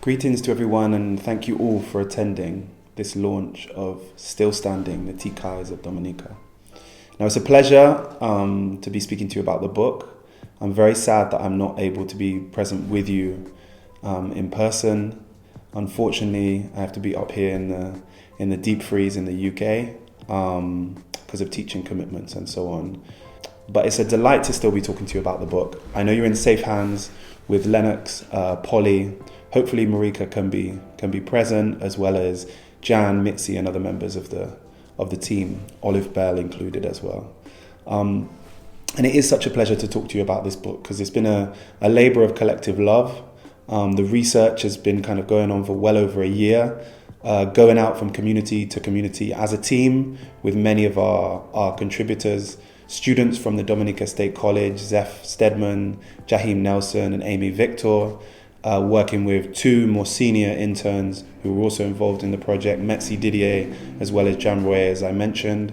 Greetings to everyone, and thank you all for attending this launch of Still Standing, the Ti Kais of Dominica. Now, it's a pleasure to be speaking to you about the book. I'm very sad that I'm not able to be present with you in person. Unfortunately, I have to be up here in the deep freeze in the UK because of teaching commitments and so on. But it's a delight to still be talking to you about the book. I know you're in safe hands with Lennox, Polly. Hopefully Marica can be present, as well as Jan, Mitzi, and other members of the team, Olive Bell included as well. And it is such a pleasure to talk to you about this book because it's been a labour of collective love. The research has been kind of going on for well over a year, going out from community to community as a team with many of our contributors, students from the Dominica State College, Zeph Stedman, Jaheim Nelson, and Amy Victor, working with two more senior interns who were also involved in the project, Metzi Didier, as well as Jan Roy, as I mentioned,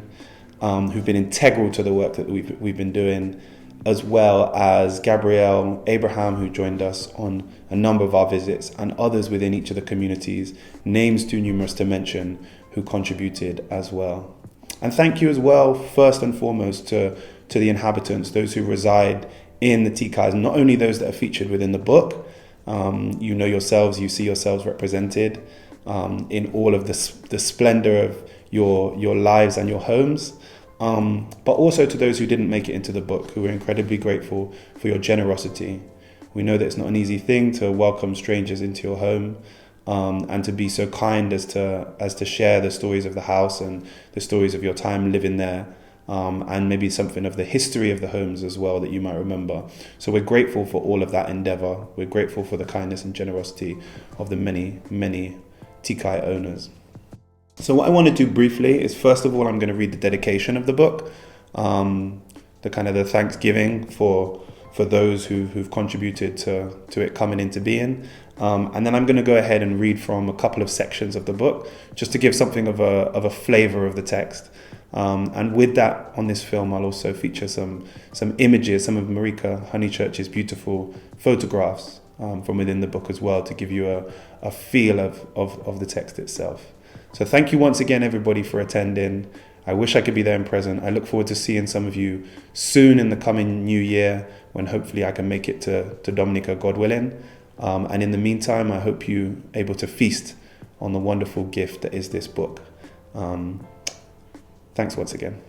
who've been integral to the work that we've been doing, as well as Gabrielle Abraham, who joined us on a number of our visits, and others within each of the communities, names too numerous to mention, who contributed as well. And thank you as well, first and foremost, to the inhabitants, those who reside in the Ti Kais, not only those that are featured within the book. You know yourselves, you see yourselves represented in all of the splendor of your lives and your homes, but also to those who didn't make it into the book, who we're incredibly grateful for your generosity. We know that it's not an easy thing to welcome strangers into your home, and to be so kind as to share the stories of the house and the stories of your time living there. And maybe something of the history of the homes as well that you might remember. So we're grateful for all of that endeavour. We're grateful for the kindness and generosity of the many, many Ti Kai owners. So what I want to do briefly is, first of all, I'm going to read the dedication of the book, the thanksgiving for those who've contributed to it coming into being. And then I'm going to go ahead and read from a couple of sections of the book, just to give something of a flavour of the text. And with that, on this film, I'll also feature some images, some of Marica Honychurch's beautiful photographs from within the book as well, to give you a feel of the text itself. So thank you once again, everybody, for attending. I wish I could be there in present. I look forward to seeing some of you soon in the coming new year, when hopefully I can make it to Dominica, God willing. And in the meantime, I hope you're able to feast on the wonderful gift that is this book. Thanks once again.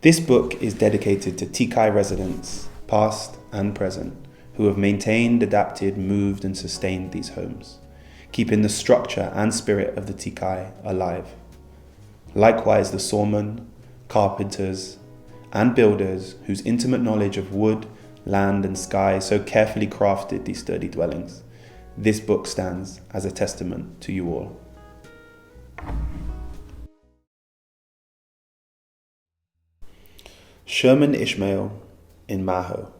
This book is dedicated to Ti Kai residents, past and present, who have maintained, adapted, moved and sustained these homes, keeping the structure and spirit of the Ti Kai alive. Likewise, the sawmen, carpenters and builders whose intimate knowledge of wood, land and sky so carefully crafted these sturdy dwellings. This book stands as a testament to you all. Sherman Ishmael in Maho.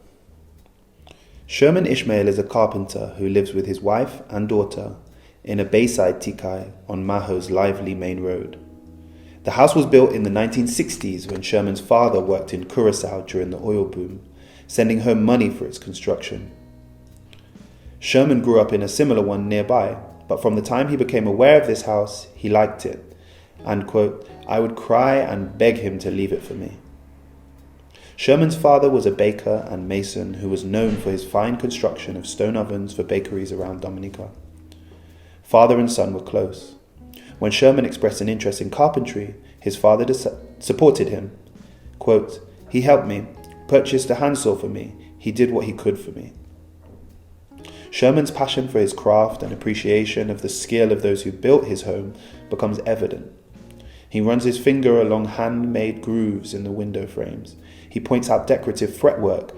Sherman Ishmael is a carpenter who lives with his wife and daughter in a bayside Ti Kai on Maho's lively main road. The house was built in the 1960s when Sherman's father worked in Curaçao during the oil boom, sending home money for its construction. Sherman grew up in a similar one nearby, but from the time he became aware of this house, he liked it, and, quote, "I would cry and beg him to leave it for me." Sherman's father was a baker and mason who was known for his fine construction of stone ovens for bakeries around Dominica. Father and son were close. When Sherman expressed an interest in carpentry, his father supported him. Quote, "He helped me, purchased a handsaw for me. He did what he could for me." Sherman's passion for his craft and appreciation of the skill of those who built his home becomes evident. He runs his finger along handmade grooves in the window frames. He points out decorative fretwork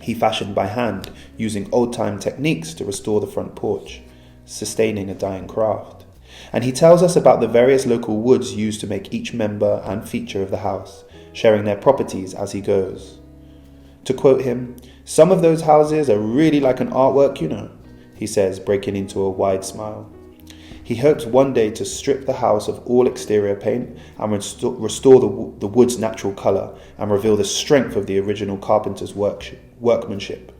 he fashioned by hand, using old-time techniques to restore the front porch, sustaining a dying craft. And he tells us about the various local woods used to make each member and feature of the house, sharing their properties as he goes. To quote him, "Some of those houses are really like an artwork, you know," he says, breaking into a wide smile. He hopes one day to strip the house of all exterior paint and restore the wood's natural colour and reveal the strength of the original carpenter's workmanship.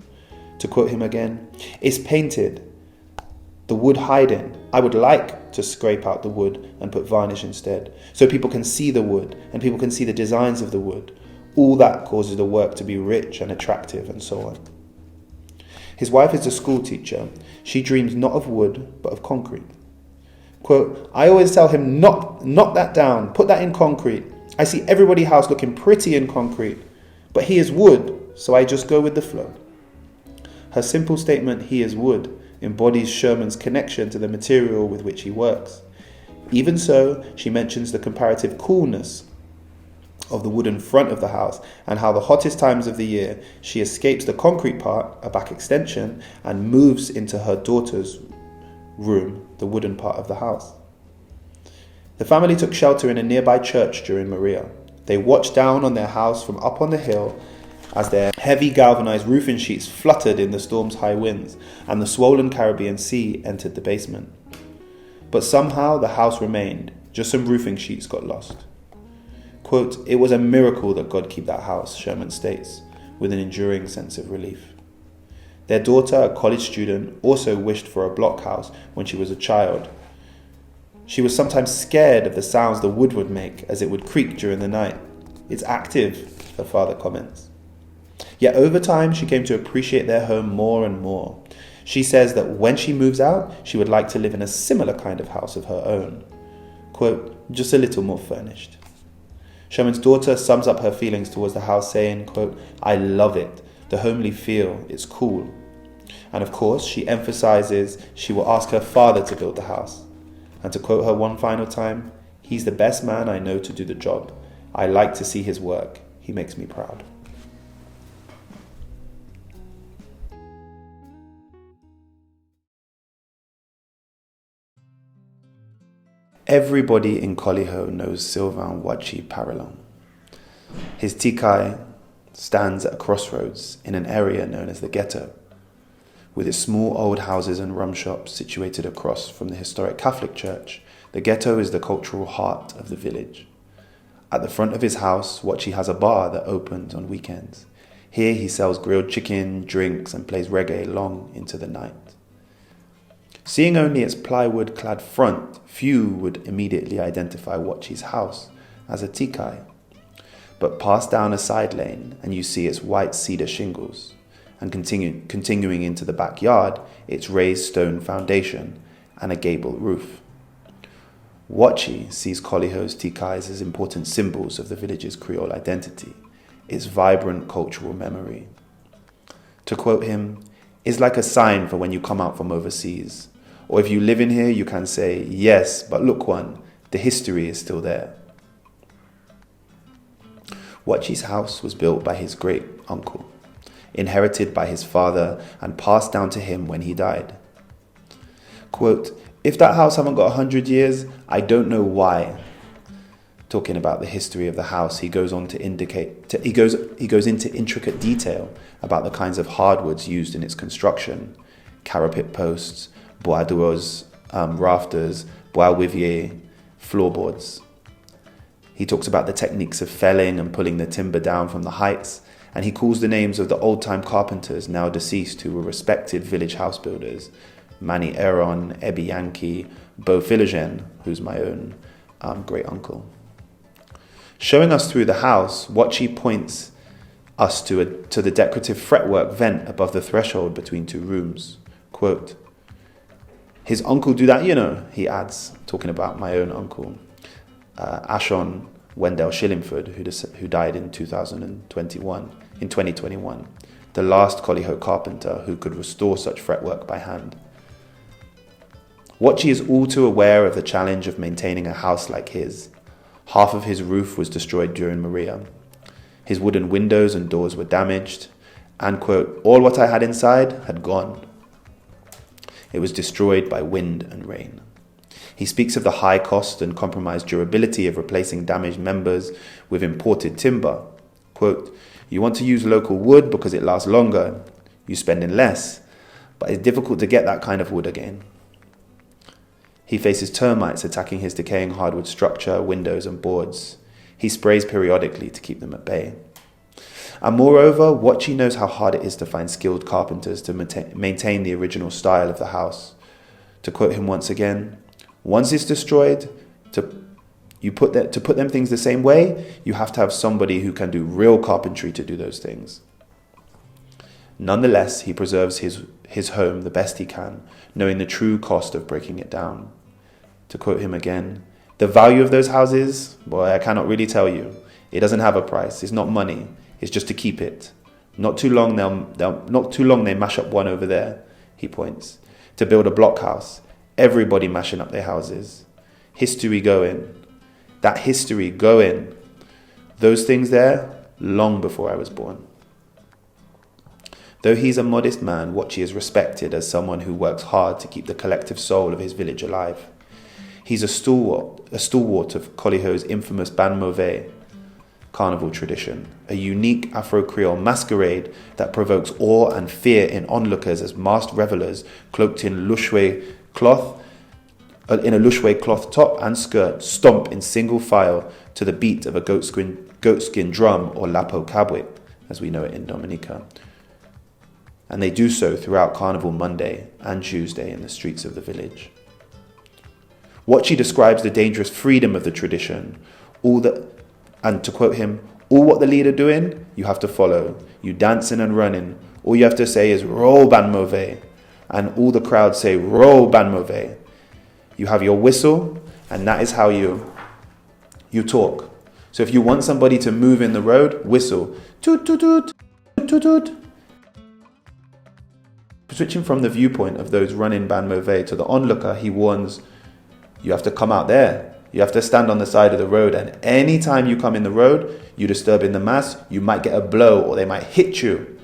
To quote him again, "It's painted, The wood hiding. I would like to scrape out the wood and put varnish instead, so people can see the wood and people can see the designs of the wood. All that causes the work to be rich and attractive and so on. His wife is a school teacher. She dreams not of wood, but of concrete. Quote, I always tell him, knock that down, put that in concrete. I see everybody's house looking pretty in concrete, but he is wood, so I just go with the flow. Her simple statement, he is wood, embodies Sherman's connection to the material with which he works. Even so, she mentions the comparative coolness of the wooden front of the house and how the hottest times of the year she escapes the concrete part, a back extension, and moves into her daughter's room, the wooden part of the house. The family took shelter in a nearby church during Maria. They watched down on their house from up on the hill as their heavy galvanized roofing sheets fluttered in the storm's high winds and the swollen Caribbean Sea entered the basement. But somehow the house remained, just some roofing sheets got lost. Quote, it was a miracle that God keep that house, Sherman states, with an enduring sense of relief. Their daughter, a college student, also wished for a blockhouse when she was a child. She was sometimes scared of the sounds the wood would make as it would creak during the night. It's active, her father comments. Yet over time, she came to appreciate their home more and more. She says that when she moves out, she would like to live in a similar kind of house of her own. Quote, just a little more furnished. Sherman's daughter sums up her feelings towards the house saying, quote, I love it, the homely feel, it's cool. And of course, she emphasizes she will ask her father to build the house. And to quote her one final time, he's the best man I know to do the job. I like to see his work. He makes me proud. Everybody in Coliho knows Sylvain Wachi Parallon. His Ti Kai stands at a crossroads in an area known as the ghetto, with its small old houses and rum shops situated across from the historic Catholic church. The ghetto is the cultural heart of the village. At the front of his house, Wachi has a bar that opens on weekends. Here he sells grilled chicken, drinks, and plays reggae long into the night. Seeing only its plywood-clad front, few would immediately identify Wachi's house as a Ti Kai. But pass down a side lane and you see its white cedar shingles, and continuing into the backyard, its raised stone foundation and a gable roof. Wachi sees Coliho's Ti Kais as important symbols of the village's Creole identity, its vibrant cultural memory. To quote him, it's like a sign for when you come out from overseas. Or if you live in here, you can say, yes, but look one, the history is still there. Wachi's house was built by his great uncle, inherited by his father and passed down to him when he died. Quote, if that house haven't got 100 years, I don't know why. Talking about the history of the house, he goes on to indicate, he goes into intricate detail about the kinds of hardwoods used in its construction, carapet posts, bois d'oeuvres, rafters, bois vivier, floorboards. He talks about the techniques of felling and pulling the timber down from the heights, and he calls the names of the old-time carpenters now deceased who were respected village house builders, Marica Heron, By Adom Philogene, who's my own great uncle. Showing us through the house, Wachi points us to the decorative fretwork vent above the threshold between two rooms. Quote, his uncle do that, you know, he adds, talking about my own uncle, Ashon Wendell Shillingford, who died in 2021, the last Coliho carpenter who could restore such fretwork by hand. Wachi is all too aware of the challenge of maintaining a house like his. Half of his roof was destroyed during Maria. His wooden windows and doors were damaged, and, quote, all what I had inside had gone. It was destroyed by wind and rain. He speaks of the high cost and compromised durability of replacing damaged members with imported timber. Quote, you want to use local wood because it lasts longer, you spend in less, but it's difficult to get that kind of wood again. He faces termites attacking his decaying hardwood structure, windows and boards. He sprays periodically to keep them at bay. And moreover, Wachi knows how hard it is to find skilled carpenters to maintain the original style of the house. To quote him once again, once it's destroyed, to put them things the same way, you have to have somebody who can do real carpentry to do those things. Nonetheless, he preserves his home the best he can, knowing the true cost of breaking it down. To quote him again, the value of those houses, boy, I cannot really tell you. It doesn't have a price. It's not money. It's just to keep it. Not too long they mash up one over there, he points. To build a blockhouse, everybody mashing up their houses. History going. That history going. Those things there, long before I was born. Though he's a modest man, Watchie is respected as someone who works hard to keep the collective soul of his village alive. He's a stalwart of Coliho's infamous Ban Mauvais carnival tradition, a unique Afro-Creole masquerade that provokes awe and fear in onlookers as masked revelers cloaked in a louchoué cloth top and skirt stomp in single file to the beat of a goatskin drum or lapo cabwit, as we know it in Dominica. And they do so throughout Carnival Monday and Tuesday in the streets of the village. Watchie describes the dangerous freedom of the tradition, and to quote him, all what the leader doing, you have to follow. You dancing and running, all you have to say is roll Ban Mauvais, and all the crowd say roll Ban Mauvais. You have your whistle, and that is how you talk. So if you want somebody to move in the road, whistle. Toot, toot, toot, toot, toot. Switching from the viewpoint of those running Ban Mauvais to the onlooker, he warns, you have to come out there. You have to stand on the side of the road, and any time you come in the road, you disturb in the mass, you might get a blow or they might hit you.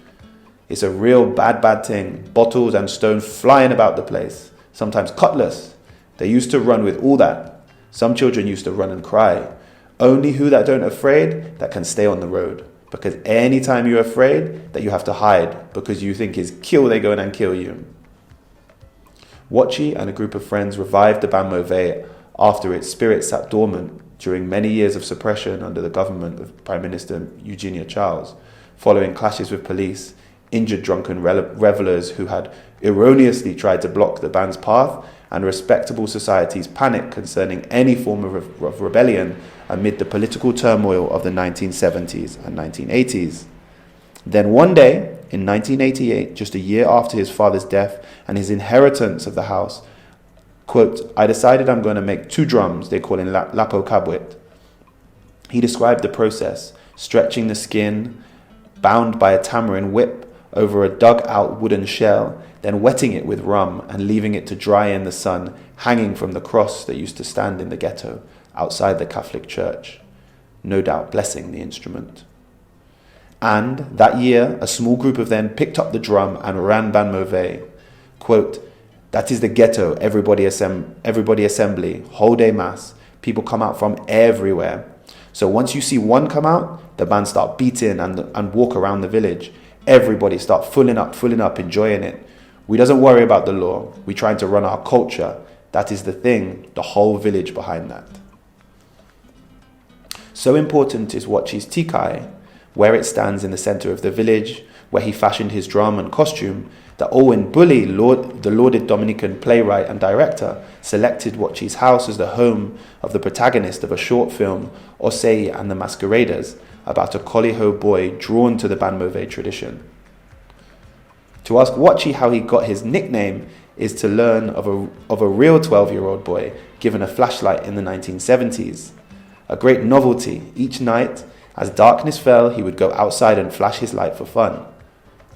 It's a real bad thing. Bottles and stones flying about the place. Sometimes cutlass. They used to run with all that. Some children used to run and cry. Only who that don't afraid that can stay on the road. Because any time you're afraid that you have to hide because you think is kill, they go in and kill you. Watchie and a group of friends revived the Ban Mauvais after its spirit sat dormant during many years of suppression under the government of Prime Minister Eugenia Charles, following clashes with police, injured drunken revelers who had erroneously tried to block the band's path, and respectable society's panic concerning any form of rebellion amid the political turmoil of the 1970s and 1980s. Then one day, in 1988, just a year after his father's death and his inheritance of the house, quote, I decided I'm going to make 2 drums, they call in lapo cabwit. He described the process, stretching the skin, bound by a tamarind whip, over a dug-out wooden shell, then wetting it with rum and leaving it to dry in the sun, hanging from the cross that used to stand in the ghetto outside the Catholic church, no doubt blessing the instrument. And that year, a small group of them picked up the drum and ran Ban Mauvais. Quote, that is the ghetto, everybody assembly, whole day mass. People come out from everywhere. So once you see one come out, the band start beating and walk around the village. Everybody start filling up, enjoying it. We doesn't worry about the law. We trying to run our culture. That is the thing, the whole village behind that. So important is Watchie's Ti Kai, where it stands in the center of the village, where he fashioned his drum and costume, that Owen Bully, the lauded Dominican playwright and director, selected Watchie's house as the home of the protagonist of a short film, Osei and the Masqueraders, about a Coliho boy drawn to the Ban Mauvais tradition. To ask Watchie how he got his nickname is to learn of a real 12-year-old boy given a flashlight in the 1970s. A great novelty. Each night, as darkness fell, he would go outside and flash his light for fun.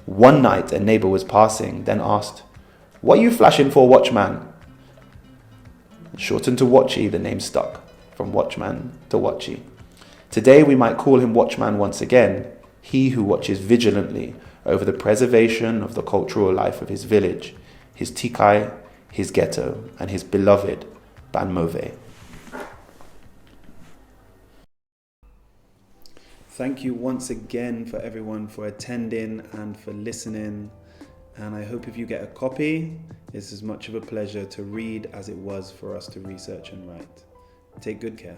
One night, a neighbor was passing, then asked, "What are you flashing for, Watchman?" Shortened to Watchie, the name stuck, from Watchman to Watchie. Today we might call him Watchman once again, he who watches vigilantly over the preservation of the cultural life of his village, his Ti Kai, his ghetto, and his beloved Ban Mauvais. Thank you once again for everyone for attending and for listening. And I hope if you get a copy, it's as much of a pleasure to read as it was for us to research and write. Take good care.